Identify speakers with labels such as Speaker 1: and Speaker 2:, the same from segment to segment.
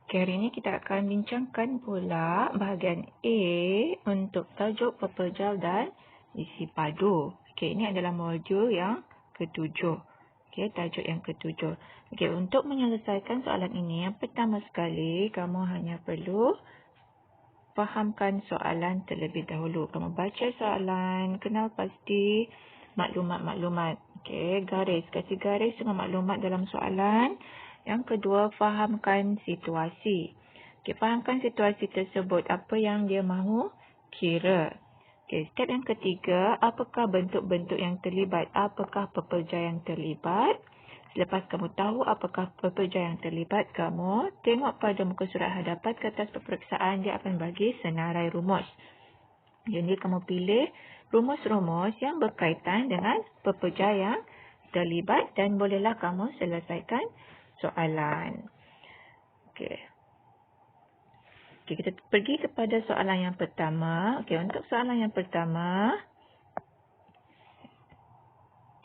Speaker 1: Okay, hari ini kita akan bincangkan pula bahagian A untuk tajuk pepejal dan isi padu. Okay, ini adalah modul yang ketujuh. Okay, tajuk yang ketujuh. Okay, untuk menyelesaikan soalan ini, yang pertama sekali, kamu hanya perlu fahamkan soalan terlebih dahulu. Kamu baca soalan, kenal pasti maklumat-maklumat. Okay, garis. Kasih garis semua maklumat dalam soalan. Yang kedua, fahamkan situasi. Okay, fahamkan situasi tersebut. Apa yang dia mahu kira. Okay, step yang ketiga, apakah bentuk-bentuk yang terlibat? Apakah pekerja yang terlibat? Selepas kamu tahu apakah pekerja yang terlibat, kamu tengok pada muka surat hadapan kertas peperiksaan, dia akan bagi senarai rumus. Jadi kamu pilih rumus-rumus yang berkaitan dengan pekerja yang terlibat dan bolehlah kamu selesaikan soalan. Okey. Okey, kita pergi kepada soalan yang pertama. Okey, untuk soalan yang pertama,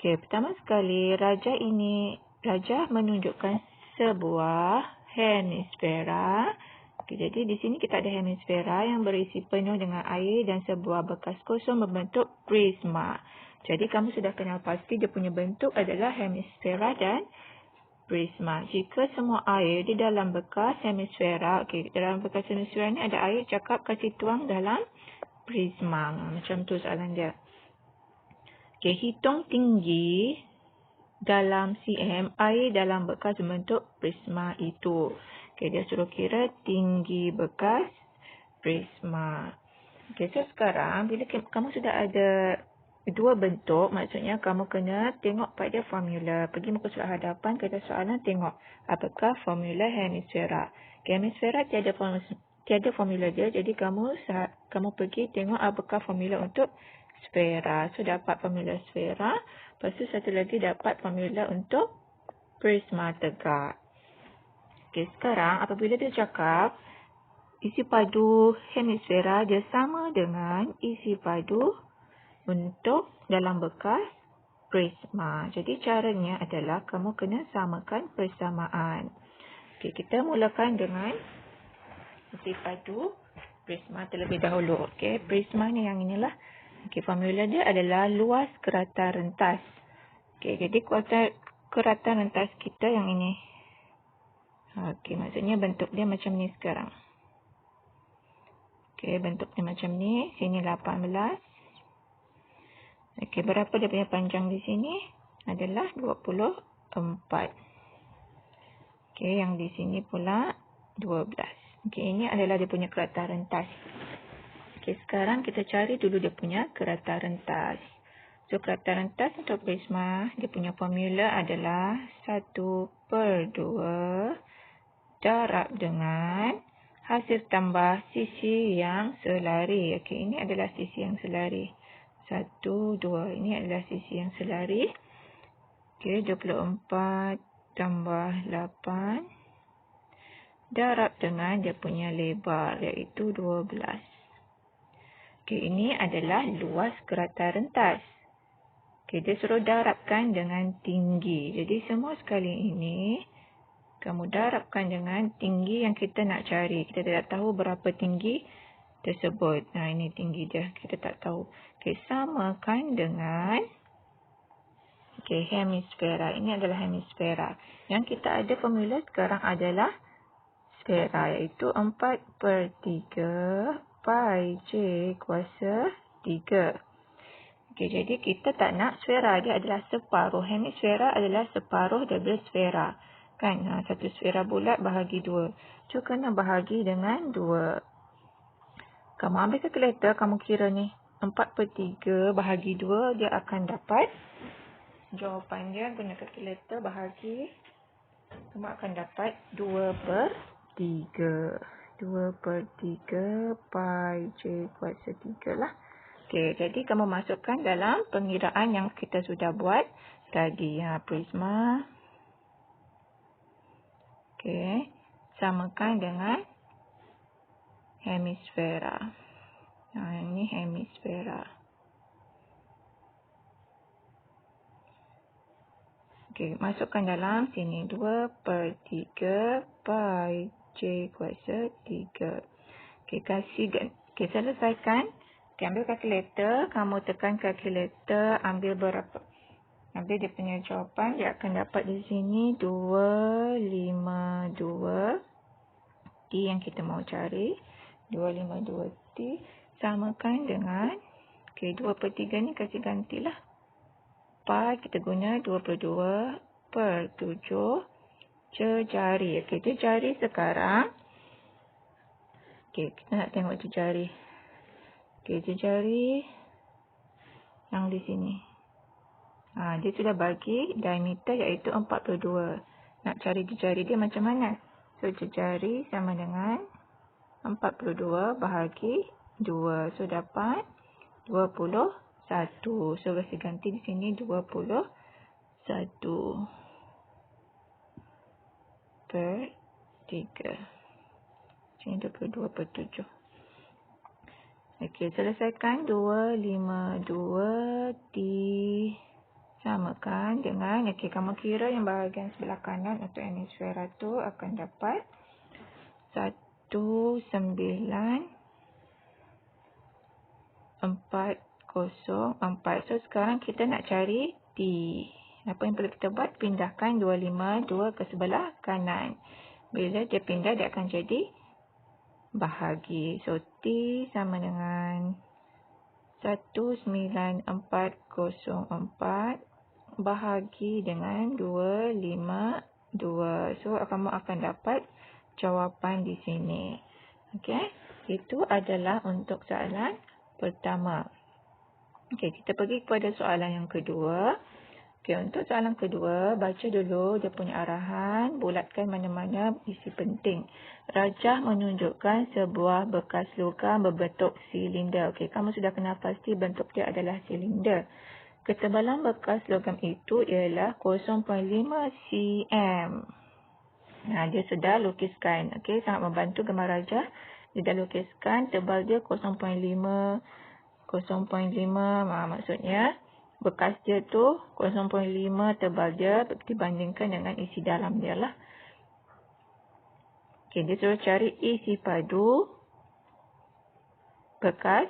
Speaker 1: pertama sekali, raja menunjukkan sebuah hemisfera. Jadi di sini kita ada hemisfera yang berisi penuh dengan air dan sebuah bekas kosong membentuk prisma. Jadi kamu sudah kenal pasti dia punya bentuk adalah hemisfera dan prisma. Jika semua air di dalam bekas hemisfera, dalam bekas hemisfera ni ada air, cakap kasih tuang dalam prisma. Macam tu soalan dia. Hitung tinggi dalam cm air dalam bekas bentuk prisma itu. Dia suruh kira tinggi bekas prisma. So sekarang bila kamu sudah ada dua bentuk, maksudnya kamu kena tengok pada formula. Pergi muka surat hadapan, kertas soalan, tengok apakah formula hemisfera. Hemisfera tiada formula dia, jadi kamu pergi tengok apakah formula untuk sfera. So dapat formula sfera, lepas tu satu lagi dapat formula untuk prisma tegak. Sekarang apabila dia cakap isi padu hemisfera dia sama dengan isi padu untuk dalam bekas prisma. Jadi caranya adalah kamu kena samakan persamaan. Kita mulakan dengan isi padu prisma terlebih dahulu. Prisma ni yang inilah. Formula dia adalah luas kerata rentas. Jadi kerata rentas kita yang ini. Maksudnya bentuk dia macam ni sekarang. Bentuk dia macam ni. Sini 18. Berapa dia punya panjang di sini? Adalah 24. Yang di sini pula 12. Ini adalah dia punya kerata rentas. Sekarang kita cari dulu dia punya kerata rentas. So, kerata rentas untuk prisma, dia punya formula adalah 1/2 darab dengan hasil tambah sisi yang selari. Ini adalah sisi yang selari. 1, 2. Ini adalah sisi yang selari. 24 tambah 8 darab dengan dia punya lebar iaitu 12. Ini adalah luas kerata rentas. Dia suruh darabkan dengan tinggi. Jadi semua sekali ini kamu darabkan dengan tinggi yang kita nak cari. Kita tidak tahu berapa tinggi tersebut. Nah, ini tinggi dia. Kita tak tahu. Samakan dengan hemisfera. Ini adalah hemisfera. Yang kita ada formula sekarang adalah sfera, iaitu 4/3 pi j kuasa 3. Jadi kita tak nak sfera. Dia adalah separuh. Hemisfera adalah separuh daripada sfera. Satu sfera bulat bahagi 2. So, kena bahagi dengan 2. Kamu ambil kalkulator, kamu kira ni. 4/3 bahagi 2, dia akan dapat jawapan dia. Guna kalkulator bahagi. Kamu akan dapat 2/3. 2/3 pi j kuasa 3 lah. Jadi kamu masukkan dalam pengiraan yang kita sudah buat tadi. Prisma. Samakan dengan hemisfera. Ini hemisfera. Masukkan dalam sini 2/3 pi J kuasa 3. Okey, selesaikan. Okey, ambil kalkulator. Kamu tekan kalkulator, ambil berapa? Ambil dia punya jawapan. Dia akan dapat di sini 252 T yang kita mau cari. 252 T samakan dengan, okey, 2/3 ni kasih gantilah. Pi kita guna 22/7 jejari. Okey, jejari sekarang. Okey, kita nak tengok jejari. Okey, jejari yang di sini. Dia sudah bagi diameter iaitu 42. Nak cari jejari dia macam mana? So, jejari sama dengan 42 bahagi 2. So, dapat 21. So, kasi ganti di sini 21 per 3. Sini 22/7. Okey, selesaikan. 252 T samakan dengan, okey, kamu kira yang bahagian sebelah kanan untuk hemisfera tu akan dapat 19,404. So, sekarang kita nak cari T. Apa yang perlu kita buat? Pindahkan 252 ke sebelah kanan. Bila dia pindah, dia akan jadi bahagi. So, T sama dengan 19,404 bahagi dengan 252. So, kamu akan dapat jawapan di sini. Okey, itu adalah untuk soalan pertama. Okey, kita pergi kepada soalan yang kedua. Okey, untuk soalan kedua, baca dulu dia punya arahan, bulatkan mana-mana isi penting. Rajah menunjukkan sebuah bekas logam berbentuk silinder. Okey, kamu sudah kenal pasti bentuk dia adalah silinder. Ketebalan bekas logam itu ialah 0.5 cm. Dia sudah lukiskan. Okey, sangat membantu gambar rajah. Dia dah lukiskan, tebal dia 0.5. Maksudnya bekas dia tu 0.5 tebal dia dibandingkan dengan isi dalam dia lah. Okey, dia suruh cari isi padu bekas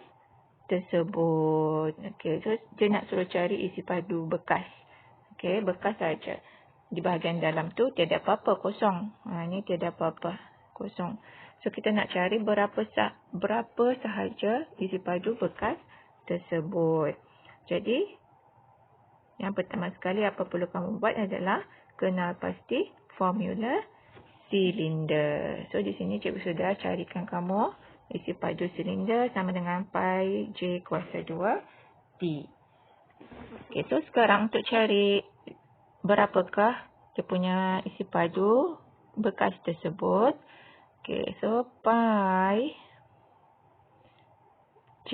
Speaker 1: tersebut. Okey, so dia nak suruh cari isi padu bekas. Okey, bekas saja. Di bahagian dalam tu tiada apa-apa, kosong. Ni tiada apa-apa, kosong. So, kita nak cari berapa sahaja isi padu bekas tersebut. Jadi, yang pertama sekali apa perlu kamu buat adalah kenal pasti formula silinder. So, di sini cikgu sudah carikan kamu isi padu silinder sama dengan pi J kuasa 2 T. Okey, so sekarang untuk cari berapakah dia punya isi padu bekas tersebut. Okey, so pi J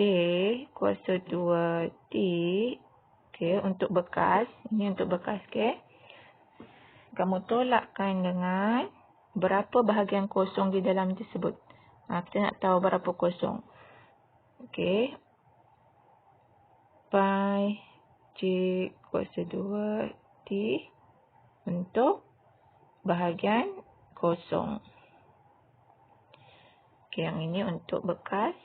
Speaker 1: kuasa 2 T. Okey, untuk bekas. Ini untuk bekas, okey. Kamu tolakkan dengan berapa bahagian kosong di dalam tersebut. Kita nak tahu berapa kosong. Okey. Pi J kuasa 2 T untuk bahagian kosong. Okey, yang ini untuk bekas.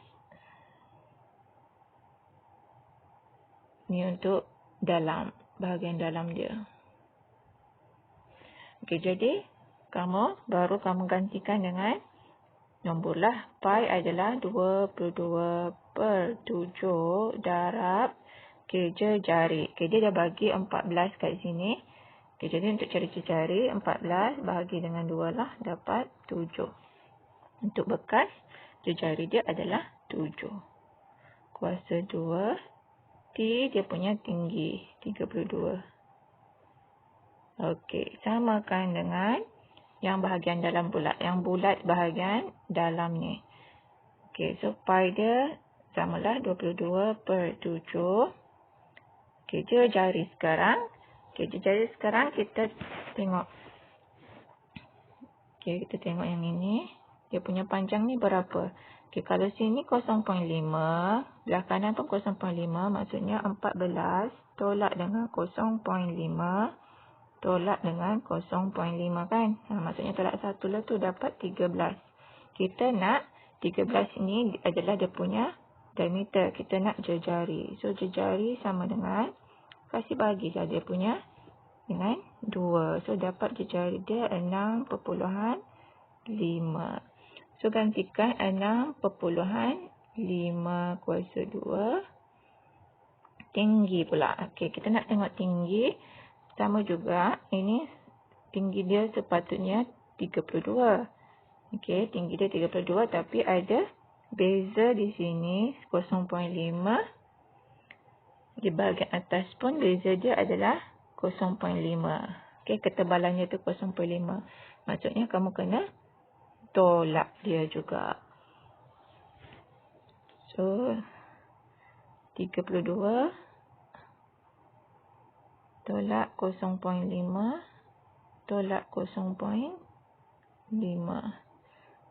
Speaker 1: Ini untuk dalam, bahagian dalam dia. Okey, jadi kamu gantikan dengan nombor lah. Pi adalah 22/7 darab jejari. Okey, dia dah bagi 14 kat sini. Okey, jadi untuk cari jejari, 14 bahagi dengan 2 lah, dapat 7. Untuk bekas, jejari dia adalah 7. Kuasa 2 T, dia punya tinggi 32. Okey, samakan dengan yang bahagian dalam pula. Yang bulat bahagian dalam ni. Okey, so pi dia samalah 22/7. Okey, jejari sekarang. Okey, jejari sekarang kita tengok. Okey, kita tengok yang ini. Dia punya panjang ni berapa? Okey, kalau sini 0.5. Belah kanan pun 0.5. Maksudnya 14 tolak dengan 0.5. tolak dengan 0.5 kan. Maksudnya tolak 1 lah tu dapat 13. Kita nak 13 ini adalah dia punya diameter. Kita nak jejari. So jejari sama dengan, kasih bagi saja dia punya dengan 2. So dapat jejari dia 6.5. So gantikan 6.5 kuasa 2. Tinggi pula. Okey, kita nak tengok tinggi. Sama juga, ini tinggi dia sepatutnya 32. Okey, tinggi dia 32 tapi ada beza di sini 0.5. Di bahagian atas pun beza dia adalah 0.5. Okey, ketebalannya tu 0.5. Maksudnya kamu kena tolak dia juga. So 32 tolak 0.5 tolak 0.5.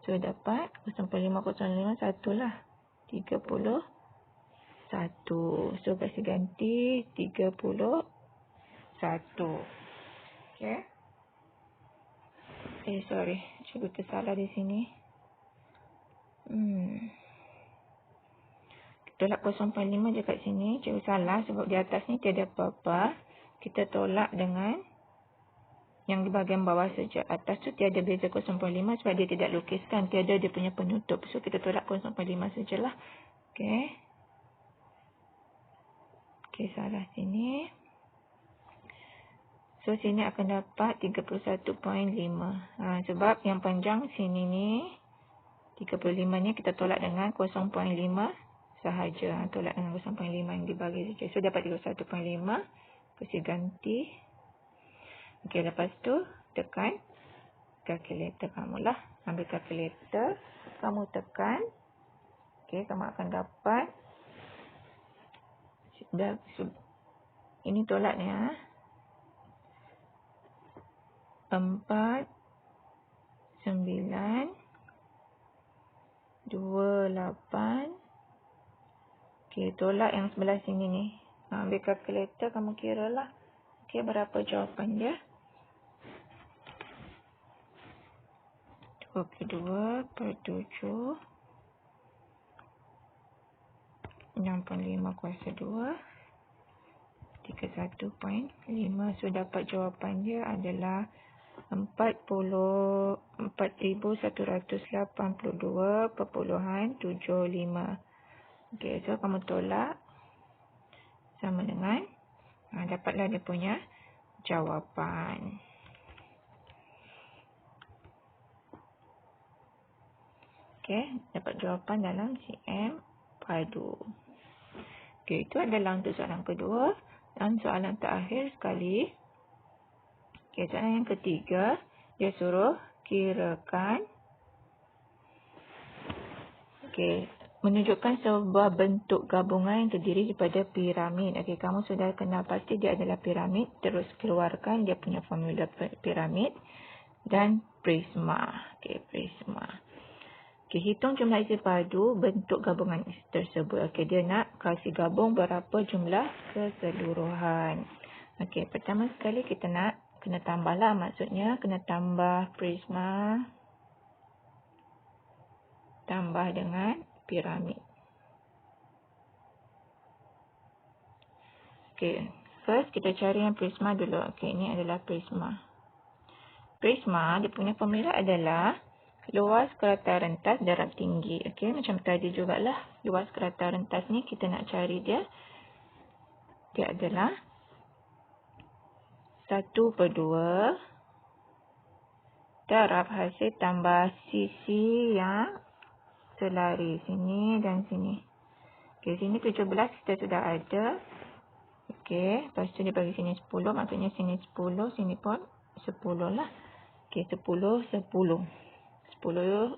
Speaker 1: So dapat 0.5 1 lah. 31. So kasih ganti 31. Okay. Sorry. Cikgu tersalah di sini. Tolak 0.5 je kat sini. Cikgu salah sebab di atas ni tiada apa-apa. Kita tolak dengan yang di bahagian bawah saja. Atas tu tiada beza 0.5 sebab dia tidak lukiskan. Tiada dia punya penutup. So kita tolak 0.5 sajalah. Okey. Okey, salah sini. So sini akan dapat 31.5. Sebab yang panjang sini ni 35 ni kita tolak dengan 0.5 sahaja. Tolak dengan 0.5 yang dibagi saja. So dapat 31.5. Kasih ganti. Okey, lepas tu tekan kalkulator kamu lah. Ambil kalkulator, kamu tekan. Okey, kamu akan dapat. Ini tolak ni 4, 9, 2, 8. Okey, tolak yang sebelah sini ni. Ambil kalkulator, kamu kira lah. Okey, berapa jawapan dia? 22 per 7. 65 kuasa 2. 31.5. So dapat jawapan dia adalah 4182.75. Okey, so kamu tolak sama dengan dapatlah dia punya jawapan. Okey, dapat jawapan dalam CM padu. Okey, itu adalah untuk soalan kedua. Dan soalan terakhir sekali. Okey, soalan yang ketiga, dia suruh kirakan. Okey, menunjukkan sebuah bentuk gabungan yang terdiri daripada piramid. Okey, kamu sudah kenal pasti dia adalah piramid. Terus keluarkan dia punya formula piramid dan prisma. Okey, prisma. Okey, hitung jumlah isi padu bentuk gabungan tersebut. Okey, dia nak kasih gabung berapa jumlah keseluruhan. Okey, pertama sekali kita nak kena tambahlah. Maksudnya kena tambah prisma tambah dengan piramid. Okey, first kita cari yang prisma dulu. Okey, ini adalah prisma. Prisma, dia punya formula adalah luas kerata rentas darab tinggi. Okey, macam tadi jugalah. Luas kerata rentas ni kita nak cari dia. Dia adalah 1/2 darab hasil tambah sisi yang selari sini dan sini. Okey, sini 17 kita sudah ada. Okey, lepas tu dia bagi sini 10. Maksudnya sini 10, sini pun 10 lah. Okey, 10, 10. 10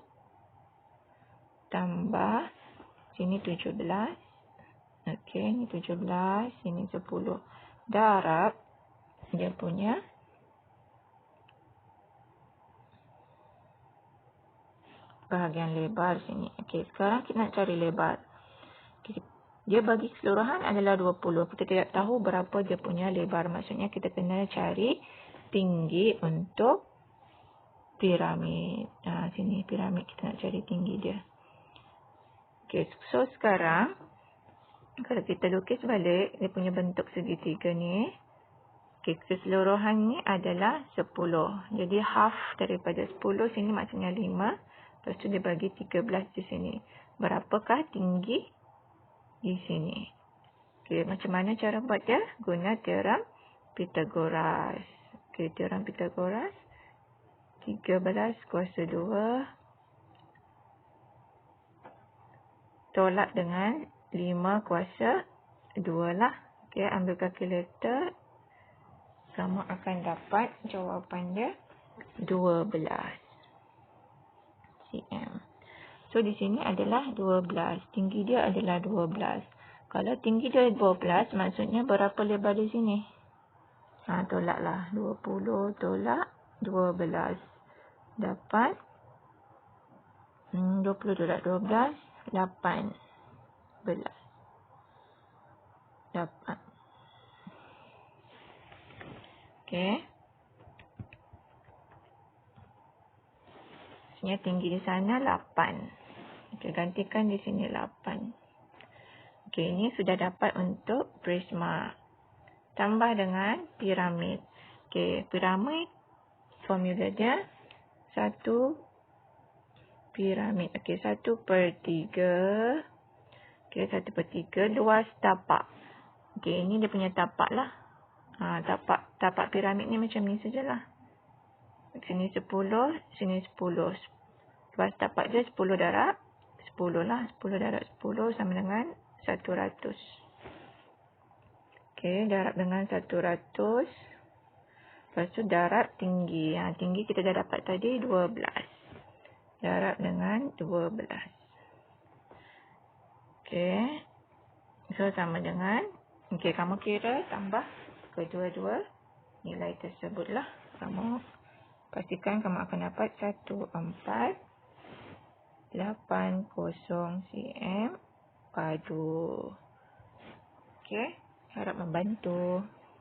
Speaker 1: tambah sini 17. Okey, ni 17, sini 10. Darab dia punya bahagian lebar sini. Okey, sekarang kita nak cari lebar. Okay. Dia bagi keseluruhan adalah 20. Kita tidak tahu berapa dia punya lebar. Maksudnya kita kena cari tinggi untuk piramid. Sini piramid kita nak cari tinggi dia. Okey, so sekarang kalau kita lukis balik dia punya bentuk segitiga ni. Okey, keseluruhannya adalah 10. Jadi half daripada 10 sini maksudnya 5. Lepas tu dia bagi 13 di sini. Berapakah tinggi di sini? Okey, macam mana cara buat dia? Guna teorem Pythagoras. Okey, teorem Pythagoras. 13 kuasa 2 tolak dengan 5 kuasa 2 lah. Okey, ambil kalkulator. Kamu akan dapat jawapan dia 12 cm. So, di sini adalah 12. Tinggi dia adalah 12. Kalau tinggi dia 12, maksudnya berapa lebar di sini? Tolaklah. 20 tolak 12. Dapat 20 tolak 12, 18. Dapat. Okey. Maksudnya tinggi di sana 8. Okey, gantikan di sini 8. Okey, ini sudah dapat untuk prisma. Tambah dengan piramid. Okey, piramid formula dia 1 piramid. Okey, 1/3. Okey, 1/3 luas tapak. Okey, ini dia punya tapak lah. Tapak piramid ni macam ni sajalah. Sini 10, sini 10. Luas tapak dia 10 darab 10 lah. 10 darab 10 sama dengan 100. Okey, darab dengan 100. Lepas tu darab tinggi. Tinggi kita dah dapat tadi 12. Darab dengan 12. Okey. So, sama dengan. Okey, kamu kira tambah kedua-dua nilai tersebutlah. Kamu pastikan kamu akan dapat 1480 cm padu. Okey, harap membantu.